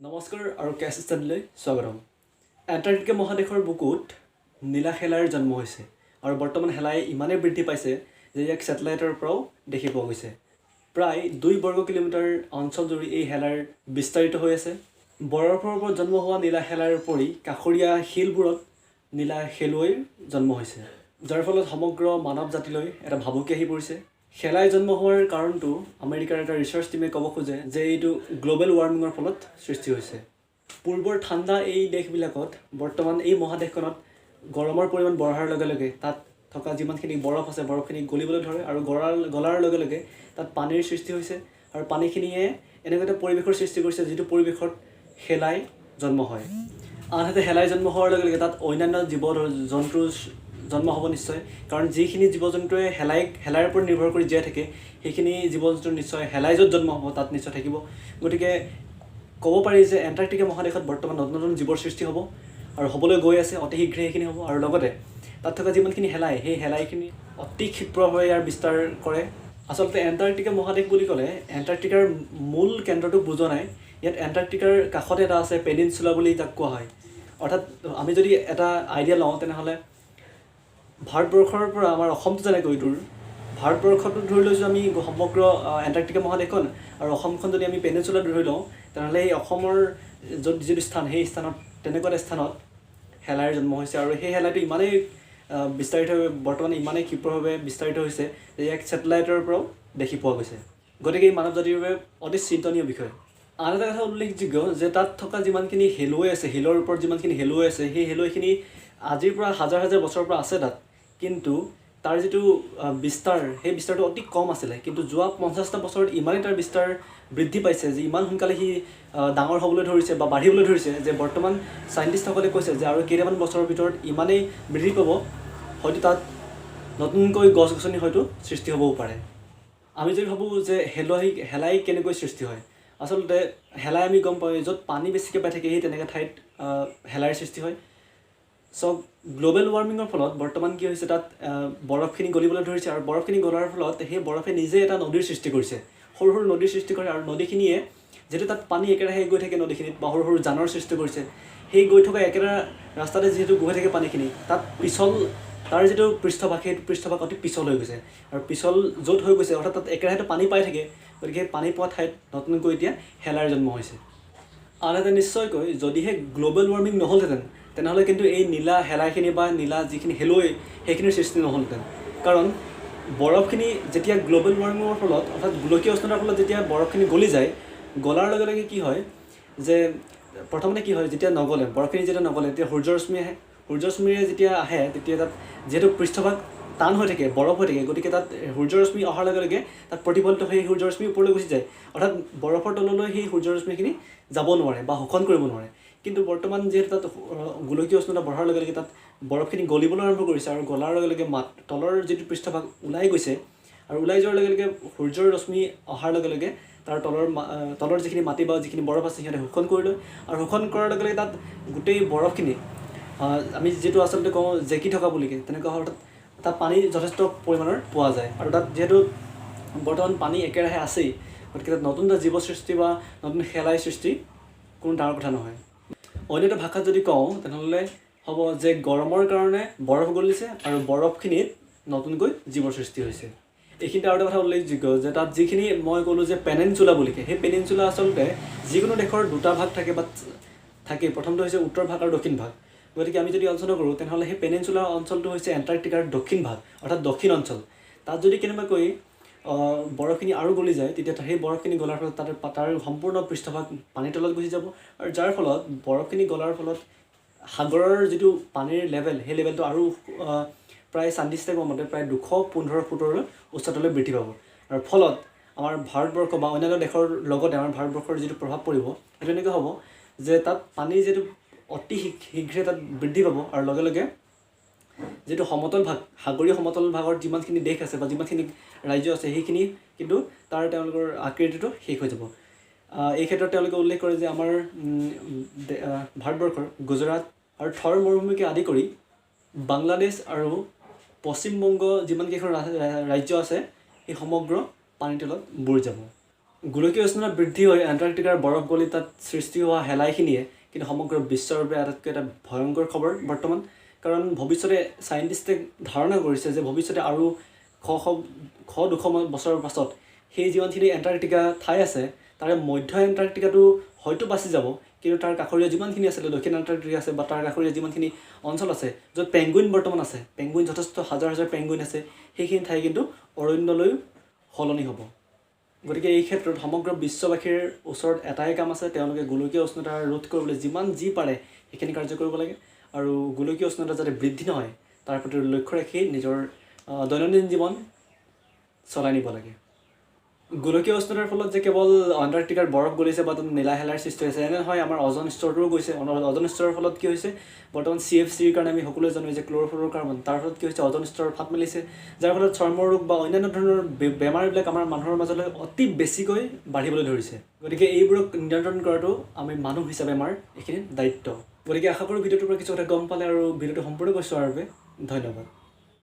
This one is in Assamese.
নমস্কাৰ আৰু কেছ ষ্টাডিলৈ স্বাগতম। এণ্টাৰ্কটিকা মহাদেশৰ বুকুত নীলা শেলাইৰ জন্ম হৈছে আৰু বৰ্তমান শেলাই ইমানেই বৃদ্ধি পাইছে যে ইয়াক ছেটেলাইটৰ পৰাও দেখি পোৱা গৈছে। প্ৰায় 2 বৰ্গ কিলোমিটাৰ অঞ্চল জুৰি এই শেলাইৰ বিস্তাৰিত হৈ আছে। বৰফৰ ওপৰত জন্ম হোৱা নীলা শেলাইৰ উপৰি কাষৰীয়া শিলবোৰত নীলা শেলুৱৈৰ জন্ম হৈছে, যাৰ ফলত সমগ্ৰ মানৱ জাতিলৈ এটা ভাবুকি আহি পৰিছে। শেলাই জন্ম হোৱাৰ কাৰণটো আমেৰিকাৰ এটা ৰিচাৰ্চ টিমে ক'ব খোজে যে এইটো গ্ল'বেল ৱাৰ্মিঙৰ ফলত সৃষ্টি হৈছে। পূৰ্বৰ ঠাণ্ডা এই দেশবিলাকত বৰ্তমান এই মহাদেশখনত গৰমৰ পৰিমাণ বঢ়াৰ লগে লগে তাত থকা যিমানখিনি বৰফ আছে বৰফখিনি গলিবলৈ ধৰে আৰু গলাৰ লগে লগে তাত পানীৰ সৃষ্টি হৈছে আৰু পানীখিনিয়ে এনেকুৱা এটা পৰিৱেশৰ সৃষ্টি কৰিছে যিটো পৰিৱেশত শেলাই জন্ম হয়। আনহাতে শেলাই জন্ম হোৱাৰ লগে লগে তাত অন্যান্য জীৱ জন্তুৰ জন্ম হ'ব নিশ্চয়, কাৰণ যিখিনি জীৱ জন্তুৱে শেলাইৰ ওপৰত নিৰ্ভৰ কৰি জীয়াই থাকে সেইখিনি জীৱ জন্তুৰ নিশ্চয় শেলাই য'ত জন্ম হ'ব তাত নিশ্চয় থাকিব। গতিকে ক'ব পাৰি যে এণ্টাৰ্কটিকা মহাদেশত বৰ্তমান নতুন নতুন জীৱৰ সৃষ্টি হ'ব আৰু হ'বলৈ গৈ আছে, অতি শীঘ্ৰে সেইখিনি হ'ব। আৰু লগতে তাত থকা যিমানখিনি শেলাই সেই শেলাইখিনি অতি ক্ষিপ্ৰভাৱে ইয়াৰ বিস্তাৰ কৰে। আচলতে এণ্টাৰ্কটিকা মহাদেশ বুলি ক'লে এণ্টাৰ্কটিকাৰ মূল কেন্দ্ৰটোক বুজোৱা নাই। ইয়াত এণ্টাৰ্কটিকাৰ কাষতে এটা আছে পেনিনচুলা বুলি তাক কোৱা হয়। অৰ্থাৎ আমি যদি এটা আইডিয়া লওঁ তেনেহ'লে ভাৰতবৰ্ষৰ পৰা আমাৰ অসমটো যেনেকৈ দূৰ, ভাৰতবৰ্ষটো ধৰি লৈছোঁ আমি সমগ্ৰ এণ্টাৰ্কটিকা মহাদেশখন, আৰু অসমখন যদি আমি পেনিনচুলা ধৰি লওঁ তেনেহ'লে এই অসমৰ যিটো স্থান সেই স্থানত তেনেকুৱা এটা স্থানত শেলাইৰ জন্ম হৈছে। আৰু সেই শেলাইটো ইমানেই বিস্তাৰিতভাৱে বৰ্তমান ইমানেই ক্ষিপ্ৰভাৱে বিস্তাৰিত হৈছে যে ইয়াক ছেটেলাইটৰ পৰাও দেখি পোৱা গৈছে। গতিকে এই মানৱ জাতিৰ বাবে অতি চিন্তনীয় বিষয়। আন এটা কথা উল্লেখযোগ্য যে তাত থকা যিমানখিনি শেলুৱৈ আছে, শিলৰ ওপৰত যিমানখিনি শেলুৱৈ আছে সেই শেলুৱৈখিনি আজিৰ পৰা হাজাৰ হাজাৰ বছৰৰ পৰা আছে তাত, কিন্তু তাৰ যিটো বিস্তাৰ সেই বিস্তাৰটো অতি কম আছিলে। কিন্তু যোৱা 50টা বছৰত ইমানেই তাৰ বিস্তাৰ বৃদ্ধি পাইছে যে ইমান সোনকালে সি ডাঙৰ হ'বলৈ ধৰিছে বা বাঢ়িবলৈ ধৰিছে যে বৰ্তমান চাইণ্টিষ্টসকলে কৈছে যে আৰু কেইটামান বছৰৰ ভিতৰত ইমানেই বৃদ্ধি পাব, হয়তো তাত নতুনকৈ গছ গছনি হয়তো সৃষ্টি হ'বও পাৰে। আমি যদি ভাবোঁ যে শেলাই কেনেকৈ সৃষ্টি হয়, আচলতে শেলাই আমি গম পাওঁ য'ত পানী বেছিকৈ পাই থাকে সেই তেনেকুৱা ঠাইত শেলাইৰ সৃষ্টি হয়। গ্ল'বেল ৱাৰ্মিঙৰ ফলত বৰ্তমান কি হৈছে, তাত বৰফখিনি গলিবলৈ ধৰিছে আৰু বৰফখিনি গলাৰ ফলত সেই বৰফে নিজে এটা নদীৰ সৃষ্টি কৰিছে, সৰু সৰু নদীৰ সৃষ্টি কৰে। আৰু নদীখিনিয়ে যিহেতু তাত পানী একেৰাহে গৈ থাকে নদীখিনিত বা সৰু সৰু জানৰ সৃষ্টি কৰিছে, সেই গৈ থকা একেটা ৰাস্তাতে যিহেতু গৈ থাকে পানীখিনি, তাত তাৰ যিটো পৃষ্ঠভাগ সেই পৃষ্ঠভাগ অতি পিছল হৈ গৈছে। আৰু পিছল য'ত হৈ গৈছে অৰ্থাৎ তাত একেৰাহেতো পানী পাই থাকে, গতিকে পানী পোৱা ঠাইত নতুনকৈ এতিয়া শেলাইৰ জন্ম হৈছে। আনহাতে নিশ্চয়কৈ যদিহে গ্ল'বেল ৱাৰ্মিং নহ'লহেঁতেন তেনেহ'লে কিন্তু এই নীলা শেলাইখিনি বা নীলা যিখিনি শেলুৱৈ সেইখিনিৰ সৃষ্টি নহ'লহেঁতেন। কাৰণ বৰফখিনি যেতিয়া গ্ল'বেল ৱাৰ্মিঙৰ ফলত অৰ্থাৎ গোলকীয় উষ্ণতাৰ ফলত যেতিয়া বৰফখিনি গলি যায়, গলাৰ লগে লগে কি হয় যে প্ৰথমতে কি হয়, যেতিয়া নগলে বৰফখিনি যেতিয়া নগলে তেতিয়া সূৰ্যৰশ্মি আহে। সূৰ্যৰশ্মিৰে যেতিয়া আহে তেতিয়া তাত যিহেতু পৃষ্ঠভাগ টান হৈ থাকে, বৰফ হৈ থাকে, গতিকে তাত সূৰ্যৰশ্মি অহাৰ লগে লগে তাত প্ৰতিফলিত হৈ সূৰ্যৰশ্মি ওপৰলৈ গুচি যায়। অৰ্থাৎ বৰফৰ তললৈ সেই সূৰ্যৰশ্মিখিনি যাব নোৱাৰে বা শোষণ কৰিব নোৱাৰে। কিন্তু বৰ্তমান যিহেতু তাত গোলকীয় উষ্ণতা বঢ়াৰ লগে লগে তাত বৰফখিনি গলিবলৈ আৰম্ভ কৰিছে আৰু গলাৰ লগে লগে তলৰ যিটো পৃষ্ঠভাগ ওলাই গৈছে, আৰু ওলাই যোৱাৰ লগে লগে সূৰ্যৰ ৰশ্মি অহাৰ লগে লগে তাৰ তলৰ যিখিনি মাটি বা যিখিনি বৰফ আছে সিহঁতে শোষণ কৰি লয়। আৰু শোষণ কৰাৰ লগে লগে তাত গোটেই বৰফখিনি আমি যিটো আচলতে কওঁ জেকি থকা বুলি তেনেকুৱা হয়, তাত পানী যথেষ্ট পৰিমাণৰ পোৱা যায়। আৰু তাত যিহেতু বৰ্তমান পানী একেৰাহে আছেই, গতিকে তাত নতুন এটা জীৱ সৃষ্টি বা নতুন শেলাই সৃষ্টি কোনো ডাঙৰ কথা নহয়। অন্য এটা ভাষাত যদি কওঁ তেনেহ'লে হ'ব যে গৰমৰ কাৰণে বৰফ গলিছে আৰু বৰফখিনিত নতুনকৈ জীৱৰ সৃষ্টি হৈছে। এইখিনিতে আৰু এটা কথা উল্লেখযোগ্য যে তাত যিখিনি মই ক'লোঁ যে পেনিনচুলা বুলি সেই পেনিনচুলা আচলতে যিকোনো দেশৰ দুটা ভাগ থাকে বা থাকে। প্ৰথমটো হৈছে উত্তৰ ভাগ আৰু দক্ষিণ ভাগ। গতিকে আমি যদি আলোচনা কৰোঁ তেনেহ'লে সেই পেনিনচুলা অঞ্চলটো হৈছে এণ্টাৰ্কটিকাৰ দক্ষিণ ভাগ অৰ্থাৎ দক্ষিণ অঞ্চল। তাত যদি কেনেবাকৈ বৰফখিনি আৰু গলি যায় তেতিয়া সেই বৰফখিনি গলাৰ ফলত তাৰ সম্পূৰ্ণ পৃষ্ঠভাগ পানীৰ তলত গুচি যাব, আৰু যাৰ ফলত বৰফখিনি গলাৰ ফলত সাগৰৰ যিটো পানীৰ লেভেল সেই লেভেলটো আৰু প্ৰায় চাইণ্টিষ্টে কোৱা মতে প্ৰায় 215 ফুটলৈ উচ্চতালৈ বৃদ্ধি পাব। আৰু ফলত আমাৰ ভাৰতবৰ্ষ বা অন্যান্য দেশৰ লগতে আমাৰ ভাৰতবৰ্ষৰ যিটো প্ৰভাৱ পৰিব সেইটো এনেকৈ হ'ব যে তাত পানী যিটো অতি শীঘ্ৰে তাত বৃদ্ধি পাব, আৰু লগে লগে যিটো সমতল ভাগ সাগৰীয় সমতল ভাগৰ যিমানখিনি দেশ আছে বা যিমানখিনি ৰাজ্য আছে সেইখিনি কিন্তু তেওঁলোকৰ আকৃতিটো শেষ হৈ যাব। এই ক্ষেত্ৰত তেওঁলোকে উল্লেখ কৰে যে আমাৰ ভাৰতবৰ্ষৰ গুজৰাট আৰু থৰ মৰুভূমিকে আদি কৰি বাংলাদেশ আৰু পশ্চিমবংগ যিমানকেইখন ৰাজ্য আছে সেই সমগ্ৰ পানীৰ তলত বুৰি যাব। গোলকীয় উষ্ণতা বৃদ্ধি হৈ এণ্টাৰ্কটিকাৰ বৰফ গলি তাত সৃষ্টি হোৱা শেলাইখিনিয়ে কিন্তু সমগ্ৰ বিশ্বৰ বাবে আটাইতকৈ এটা ভয়ংকৰ খবৰ বৰ্তমান। কাৰণ ভৱিষ্যতে চাইণ্টিষ্টে ধাৰণা কৰিছে যে ভৱিষ্যতে আৰু শ 200 বছৰৰ পাছত সেই যিমানখিনি এণ্টাৰ্কটিকা ঠাই আছে তাৰে মধ্য এণ্টাৰ্কটিকাটো হয়তো বাচি যাব, কিন্তু তাৰ কাষৰীয়া যিমানখিনি আছিলে দক্ষিণ এণ্টাৰ্কটিকা আছে বা তাৰ কাষৰীয়া যিমানখিনি অঞ্চল আছে য'ত পেংগুইন বৰ্তমান আছে, পেংগুইন যথেষ্ট হাজাৰ হাজাৰ পেংগুইন আছে, সেইখিনি ঠাই কিন্তু অৰণ্যলৈ সলনি হ'ব। গতিকে এই ক্ষেত্ৰত সমগ্ৰ বিশ্ববাসীৰ ওচৰত এটাই কাম আছে, তেওঁলোকে গোলকীয় উষ্ণতা ৰোধ কৰিবলৈ যিমান যি পাৰে সেইখিনি কাৰ্য কৰিব লাগে আৰু গোলকীয় উষ্ণতা যাতে বৃদ্ধি নহয় তাৰ প্ৰতি লক্ষ্য ৰাখি নিজৰ দৈনন্দিন জীৱন চলাই নিব লাগে। গোলকীয় উষ্ণতাৰ ফলত যে কেৱল এণ্টাৰ্কটিকাৰ বৰফ গলিছে বা তাত নীলা শেলাইৰ সৃষ্টি হৈছে এনে নহয়, আমাৰ অজন স্তৰটোও গৈছে। অজন স্তৰৰ ফলত কি হৈছে, বৰ্তমান CFCৰ কাৰণে আমি সকলোৱে জানো যে ক্ল'ৰ'ফ্ল'ৰ'কাৰ্বন, তাৰ ফলত কি হৈছে অজন স্তৰৰ ফাট মেলিছে, যাৰ ফলত চৰ্মৰ ৰোগ বা অন্যান্য ধৰণৰ বেমাৰবিলাক আমাৰ মানুহৰ মাজলৈ অতি বেছিকৈ বাঢ়িবলৈ ধৰিছে। গতিকে এইবোৰক নিয়ন্ত্ৰণ কৰাটো আমি মানুহ হিচাপে আমাৰ এইখিনি দায়িত্ব। গতিকে আশা কৰোঁ ভিডিঅ'টোৰ পৰা কিছু কথা গম পালে আৰু ভিডিঅ'টো সম্পূৰ্ণকৈ চোৱাৰ বাবে ধন্যবাদ।